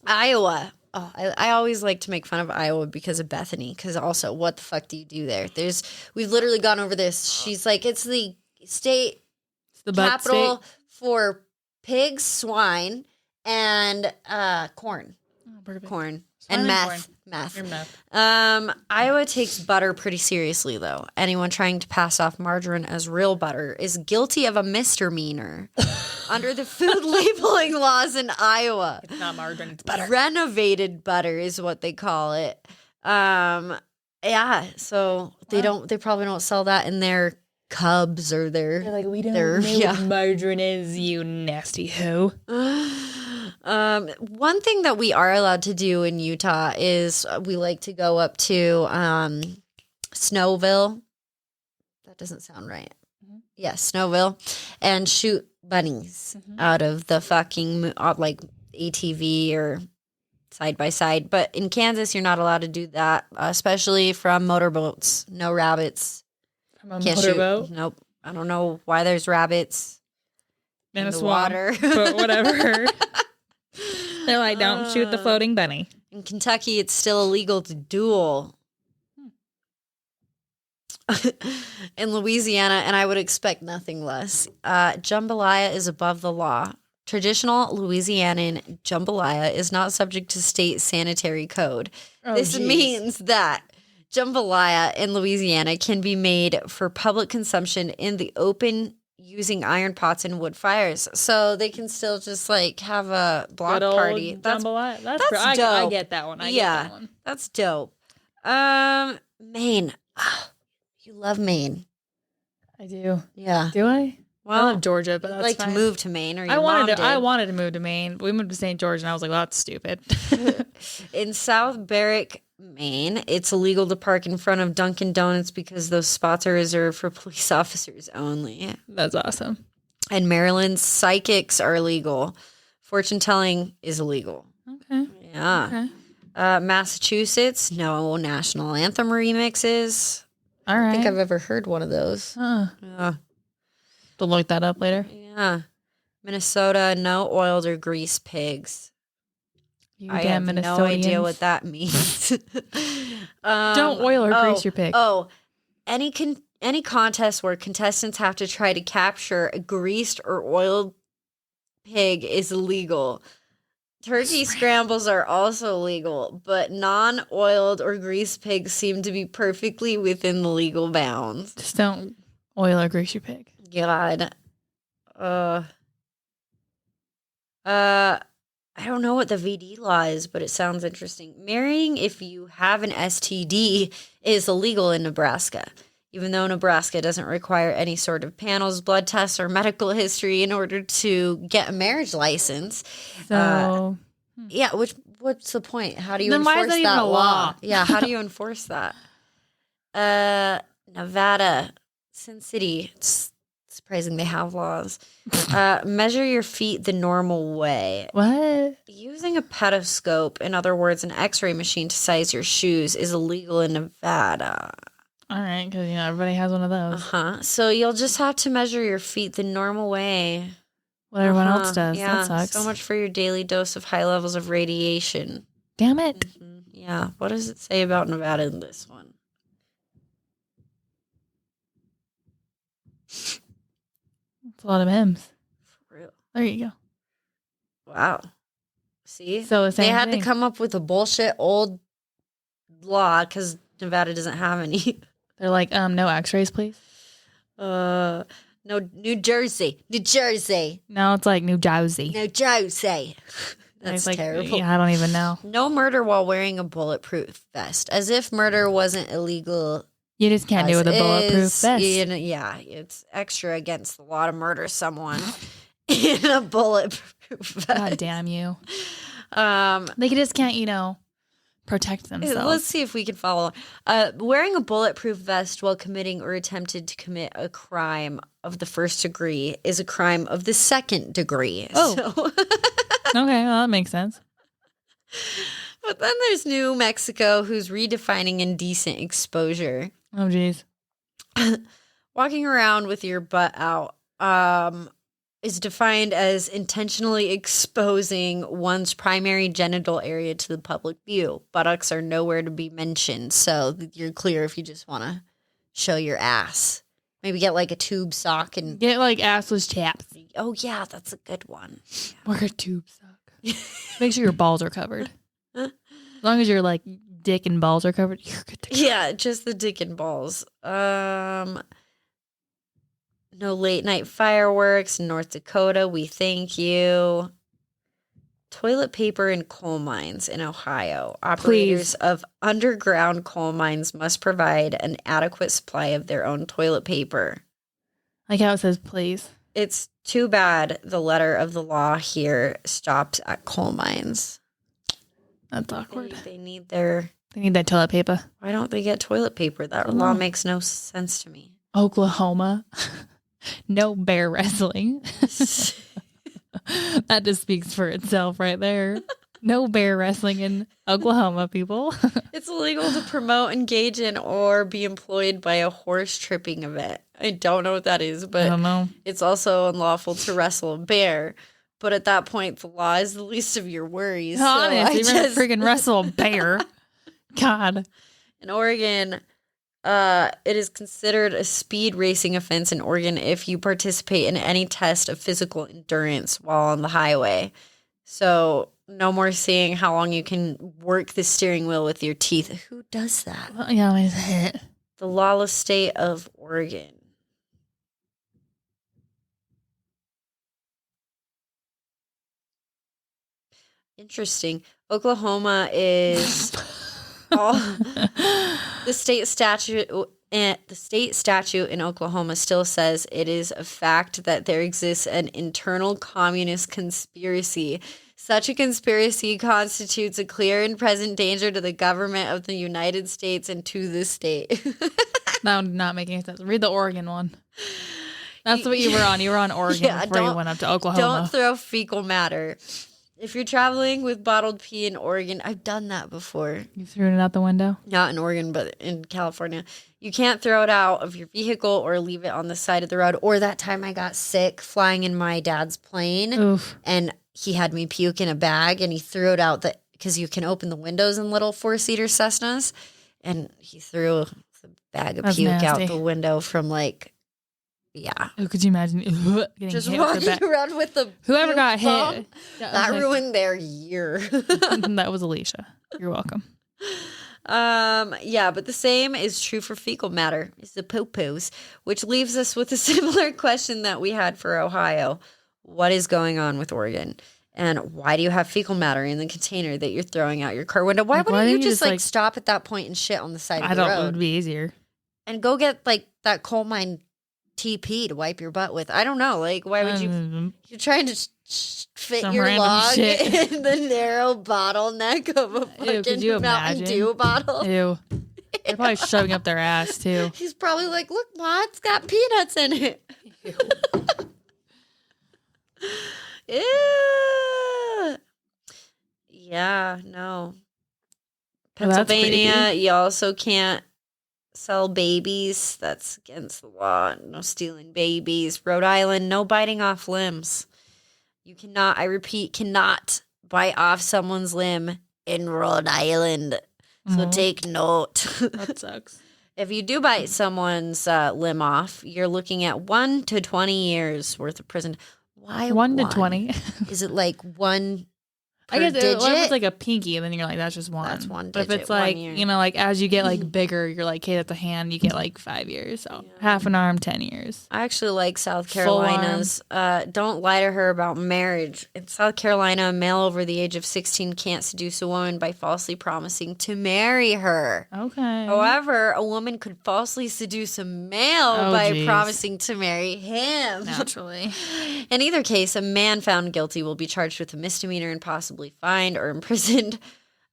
Iowa. Oh, I always like to make fun of Iowa because of Bethany. Because also, what the fuck do you do there? We've literally gone over this. She's like, it's the state capital for pigs, swine, and corn. Oh, perfect. Corn. Swine And meth. corn. Meth. Iowa takes butter pretty seriously, though. Anyone trying to pass off margarine as real butter is guilty of a misdemeanor under the food labeling laws in Iowa. It's not margarine, it's butter. Renovated butter is what they call it. Yeah, so they probably don't sell that in their Cubs or their. They're like, we don't know what margarine is, you nasty hoe. One thing that we are allowed to do in Utah is we like to go up to Snowville. That doesn't sound right. Mm-hmm. Yeah, Snowville, and shoot bunnies out of the fucking like ATV or side by side. But in Kansas, you're not allowed to do that, especially from motorboats. No rabbits. From a motorboat? Nope. I don't know why there's rabbits in the swamp, water, but whatever. They're like, don't shoot the floating bunny. In Kentucky, it's still illegal to duel. In Louisiana, and I would expect nothing less, jambalaya is above the law. Traditional Louisianan jambalaya is not subject to state sanitary code. This means that jambalaya in Louisiana can be made for public consumption in the open using iron pots and wood fires, so they can still just like have a block party. That's dope. I get that one. I get that one. That's dope. Maine. You love Maine. I do. Yeah. Do I? Well, I love Georgia, but that's like fine. To move to Maine, or I wanted to move to Maine. We moved to St. George, and I was like, well, that's stupid. In South Berwick, Maine, it's illegal to park in front of Dunkin' Donuts because those spots are reserved for police officers only. That's awesome. In Maryland, psychics are illegal. Fortune telling is illegal. Okay. Yeah. Okay. Massachusetts, no national anthem remixes. All right. I don't think I've ever heard one of those. We'll look that up later. Yeah. Minnesota, no oiled or greased pigs. I have no idea what that means. Don't oil or grease your pig. Oh, any contest where contestants have to try to capture a greased or oiled pig is illegal. Turkey scrambles are also legal, but non-oiled or greased pigs seem to be perfectly within the legal bounds. Just don't oil or grease your pig. God. I don't know what the VD law is, but it sounds interesting. Marrying if you have an STD is illegal in Nebraska. even though Nebraska doesn't require any sort of panels, blood tests, or medical history in order to get a marriage license. So, Yeah, what's the point? How do you Then why enforce is that even a law? Yeah, how do you enforce that? Nevada, Sin City. It's surprising they have laws. Measure your feet the normal way. what? Using a pedoscope, in other words, an x-ray machine to size your shoes, is illegal in Nevada. All right, because, everybody has one of those. So you'll just have to measure your feet the normal way. What everyone else does. Yeah, That sucks. so much for your daily dose of high levels of radiation. Damn it. Yeah, what does it say about Nevada in this one? It's a lot of M's. For real. There you go. Wow. See? So the they same had thing. to come up with a bullshit old law because Nevada doesn't have any. They're like, no x-rays, please. No, New Jersey. No, it's like New Jersey. That's It's like, terrible. Yeah, I don't even know. No murder while wearing a bulletproof vest. As if murder wasn't illegal. You just can't do it with a bulletproof vest. Yeah, it's extra against the law to murder someone in a bulletproof vest. God damn you. They just can't, protect themselves. Let's see if we can follow. Wearing a bulletproof vest while committing or attempted to commit a crime of the first degree is a crime of the second degree. Oh. So. Okay, well, that makes sense. But then there's New Mexico, who's redefining indecent exposure. Oh, geez. Walking around with your butt out is defined as intentionally exposing one's primary genital area to the public view. Buttocks are nowhere to be mentioned, so you're clear if you just want to show your ass. Maybe get like a tube sock and... Get like assless chaps. Oh, yeah, that's a good one. Or a tube sock. Make sure your balls are covered. As long as your like dick and balls are covered, you're good to go. Yeah, just the dick and balls. No late night fireworks in North Dakota. We thank you. Toilet paper in coal mines in Ohio. Operators of underground coal mines must provide an adequate supply of their own toilet paper. Like how it says, please. It's too bad the letter of the law here stops at coal mines. That's awkward. They need their... They need that toilet paper. Why don't they get toilet paper? That law makes no sense to me. Oklahoma. No bear wrestling. That just speaks for itself right there. No bear wrestling in Oklahoma, people. It's illegal to promote, engage in, or be employed by a horse tripping event. I don't know what that is, I but don't know. it's also unlawful to wrestle a bear. But at that point, the law is the least of your worries. Honest, So even freaking wrestle a bear. God. in Oregon, it is considered a speed racing offense in Oregon if you participate in any test of physical endurance while on the highway. So no more seeing how long you can work the steering wheel with your teeth. Who does that? Well, yeah, my head. The lawless state of Oregon. Interesting. Oklahoma is all the state statute. And the state statute in Oklahoma still says it is a fact that there exists an internal communist conspiracy. Such a conspiracy constitutes a clear and present danger to the government of the United States and to the state. That would not make any sense. Read the Oregon one. That's what you were on. You were on Oregon before you went up to Oklahoma. Don't throw fecal matter. If you're traveling with bottled pee in Oregon, I've done that before. You threw it out the window? Not in Oregon, but in California. You can't throw it out of your vehicle or leave it on the side of the road. Or that time I got sick flying in my dad's plane. Oof. And he had me puke in a bag and he threw it out because you can open the windows in little 4-seater Cessnas. And he threw the bag of That's puke nasty. out the window from yeah. Oh, could you imagine getting Just hit with the walking back? around with the Whoever puke got bomb, hit. that ruined their year. That was Alicia. You're welcome. Yeah, but the same is true for fecal matter, is the popos, which leaves us with a similar question that we had for Ohio. What is going on with Oregon? And why do you have fecal matter in the container that you're throwing out your car window? Why Like, wouldn't why you didn't you just just, like- stop at that point and shit on the side of I the thought it road? would be easier. And go get like that coal mine TP to wipe your butt with. I don't know. Like, why would you? You're trying to fit Some your random log shit. in the narrow bottleneck of a Ew, could you fucking Mountain imagine? Dew bottle. Ew. They're probably shoving up their ass too. He's probably like, look, Ma, it's got peanuts in it. Ew. Yeah, no. Well, that's Pennsylvania, creepy. you also can't sell babies. That's against the law. No stealing babies. Rhode Island, no biting off limbs. You cannot, I repeat, cannot bite off someone's limb in Rhode Island. So Mhm. take note. That sucks. If you do bite someone's limb off, you're looking at 1 to 20 years worth of prison. Why 1 to 20. Is it like one per I guess digit? if it's like a pinky, and then you're like, that's just one. That's one But if digit, it's 1 like, year. you know, like as you get like bigger, you're like, hey, that's a hand, you get like 5 years. So half an arm, 10 years. I actually like South Full arm. Carolina's. Don't lie to her about marriage. In South Carolina, a male over the age of 16 can't seduce a woman by falsely promising to marry her. Okay. However, a woman could falsely seduce a male Oh, by geez. promising to marry him. Naturally. In either case, a man found guilty will be charged with a misdemeanor and possibly fined or imprisoned.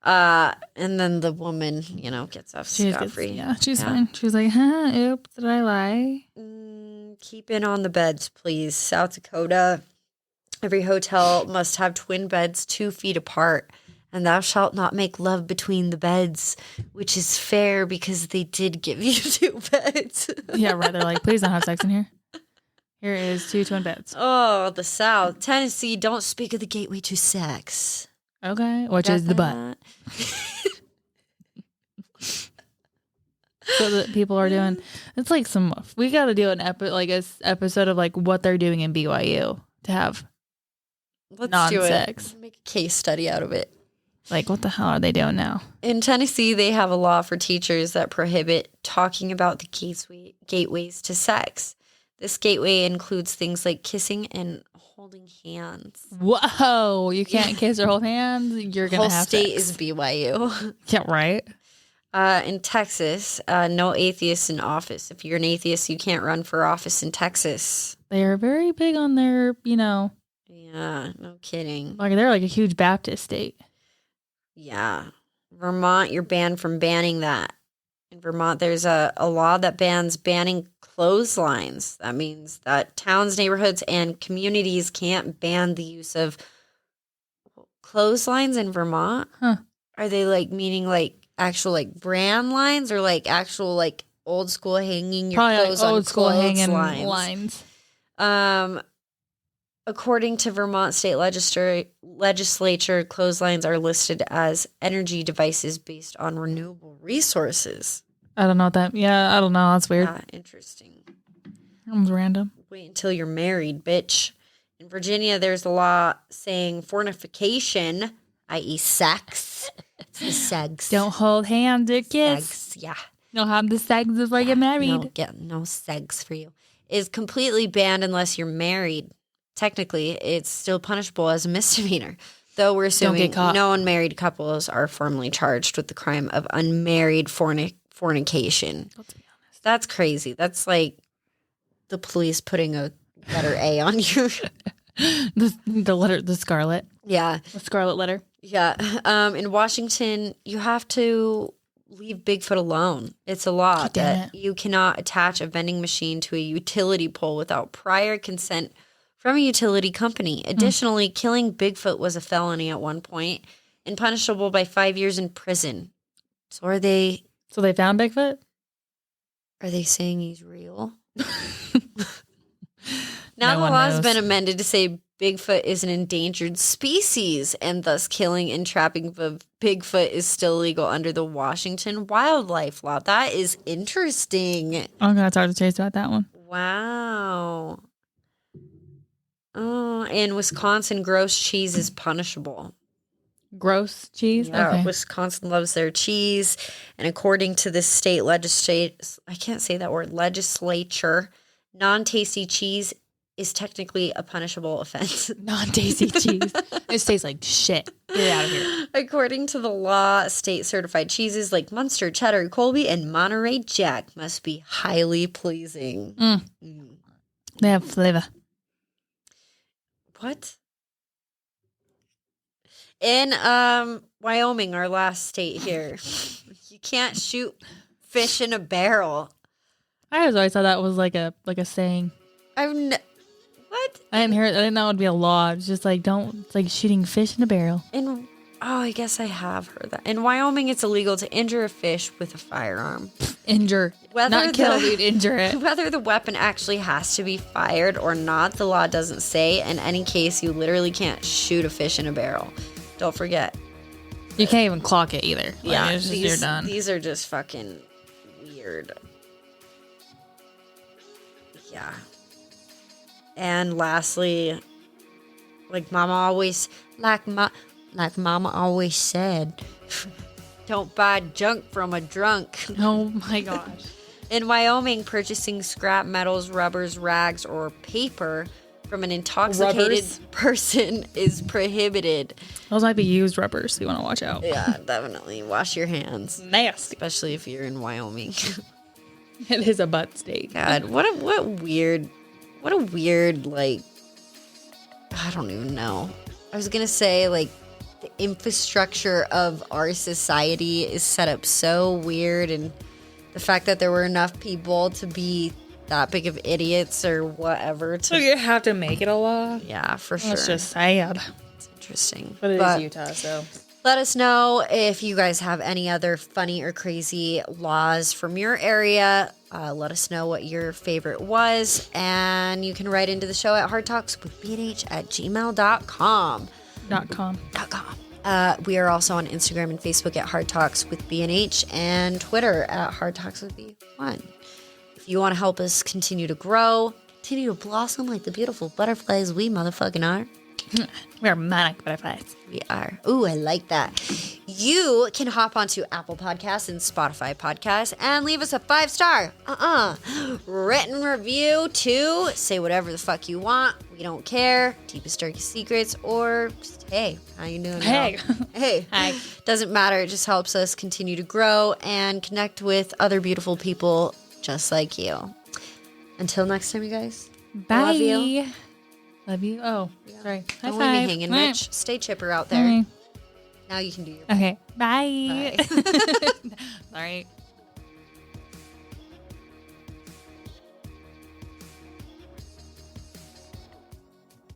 And then the woman, gets off scot-free. Yeah, she's fine. She was like, huh, oops, did I lie? Keep in on the beds, please. South Dakota, every hotel must have twin beds 2 feet apart. And thou shalt not make love between the beds, which is fair because they did give you 2 beds. Yeah, right. They're like, please don't have sex in here. Here is 2 twin beds. Oh, the South. Tennessee, don't speak of the gateway to sex. Okay. Which Got is the butt. that? So that people are doing, it's like we got to do an episode of like what they're doing in BYU to have Let's non-sex. do it. Make a case study out of it. Like, what the hell are they doing now? In Tennessee, they have a law for teachers that prohibit talking about the gateways to sex. This gateway includes things like kissing and holding hands. Whoa, you can't kiss or hold hands. You're The gonna whole have state sex. is BYU. Yeah, right. In Texas, no atheists in office. If you're an atheist, you can't run for office in Texas. They are very big on their, Yeah, no kidding. like they're like a huge Baptist state. Yeah. Vermont, you're banned from banning that. In Vermont, there's a law that bans banning clotheslines. That means that towns, neighborhoods, and communities can't ban the use of clotheslines in Vermont. Huh. Are they like meaning like actual like brand lines or like actual like old school hanging your Probably like clothes old on school hanging clotheslines? lines. According to Vermont state legislature, clotheslines are listed as energy devices based on renewable resources. I don't know what that. Yeah, I don't know. That's weird. Ah, interesting. That was random. Wait until you're married, bitch. In Virginia, there's a law saying fornication, i.e. sex. It's the sex. Don't hold hands or kiss. Sex, yeah. Don't have the sex before you get married. No sex for you. Is completely banned unless you're married. Technically, it's still punishable as a misdemeanor. Though we're assuming get caught. no unmarried couples are formally charged with the crime of unmarried fornication. Let's be honest. That's crazy. That's like the police putting a letter A on you. The scarlet. Yeah. The scarlet letter. Yeah. In Washington, you have to leave Bigfoot alone. It's a law God damn that you cannot attach a vending machine to a utility pole without prior consent from a utility company. Additionally, killing Bigfoot was a felony at one point and punishable by 5 years in prison. So So they found Bigfoot? are they saying he's real? Now No the one law has knows. been amended to say Bigfoot is an endangered species, and thus killing and trapping of Bigfoot is still legal under the Washington wildlife law. That is interesting. Okay, it's hard to chase about that one. Wow. Oh, in Wisconsin, gross cheese is punishable. Gross cheese? Yeah, Okay. Wisconsin loves their cheese, and according to the state legislature, non-tasty cheese is technically a punishable offense. Non-Daisy cheese. It tastes like shit. Get it out of here. According to the law, state-certified cheeses like Munster, Cheddar, Colby, and Monterey Jack must be highly pleasing. They have flavor. What? In Wyoming, our last state here, you can't shoot fish in a barrel. I always thought that was like a saying. What? I didn't hear it. I didn't know it would be a law. It's just like it's like shooting fish in a barrel. I guess I have heard that. In Wyoming, it's illegal to injure a fish with a firearm. Injure. Not kill, dude. Injure it. Whether the weapon actually has to be fired or not, the law doesn't say. In any case, you literally can't shoot a fish in a barrel. Don't forget. You can't even clock it either. Yeah, it's just, you're done. These are just fucking weird. Yeah. And lastly, like Mama always said, don't buy junk from a drunk. Oh my gosh. In Wyoming, purchasing scrap metals, rubbers, rags, or paper from an intoxicated person is prohibited. Those might be used rubbers, so you want to watch out. Yeah, definitely. Wash your hands. Nasty. Especially if you're in Wyoming. It is a butt state. God, what a weird, like, I don't even know. I was going to say, like, the infrastructure of our society is set up so weird, and the fact that there were enough people to be that big of idiots or whatever. So you have to make it a law? Yeah, for sure. That's just sad. It's interesting. But it is Utah, so... Let us know if you guys have any other funny or crazy laws from your area. Let us know what your favorite was. And you can write into the show at hardtalkswithbnh@gmail.com. .com. We are also on Instagram and Facebook at Hard Talks with BNH and Twitter at Hard Talks with B1. If you want to help us continue to grow, continue to blossom like the beautiful butterflies we motherfucking are. We are manic butterflies. We are. Ooh, I like that. You can hop onto Apple Podcasts and Spotify Podcasts and leave us a 5-star written review too. Say whatever the fuck you want. We don't care. Deepest, darkest secrets, or just, hey, how you doing? Hey. Hey. Hi. Doesn't matter. It just helps us continue to grow and connect with other beautiful people just like you. Until next time, you guys. Bye. Love you. Love you. Oh, sorry. Don't leave me hanging, Mitch. Stay chipper out there. Now you can do your Okay. Bye. bye. Sorry.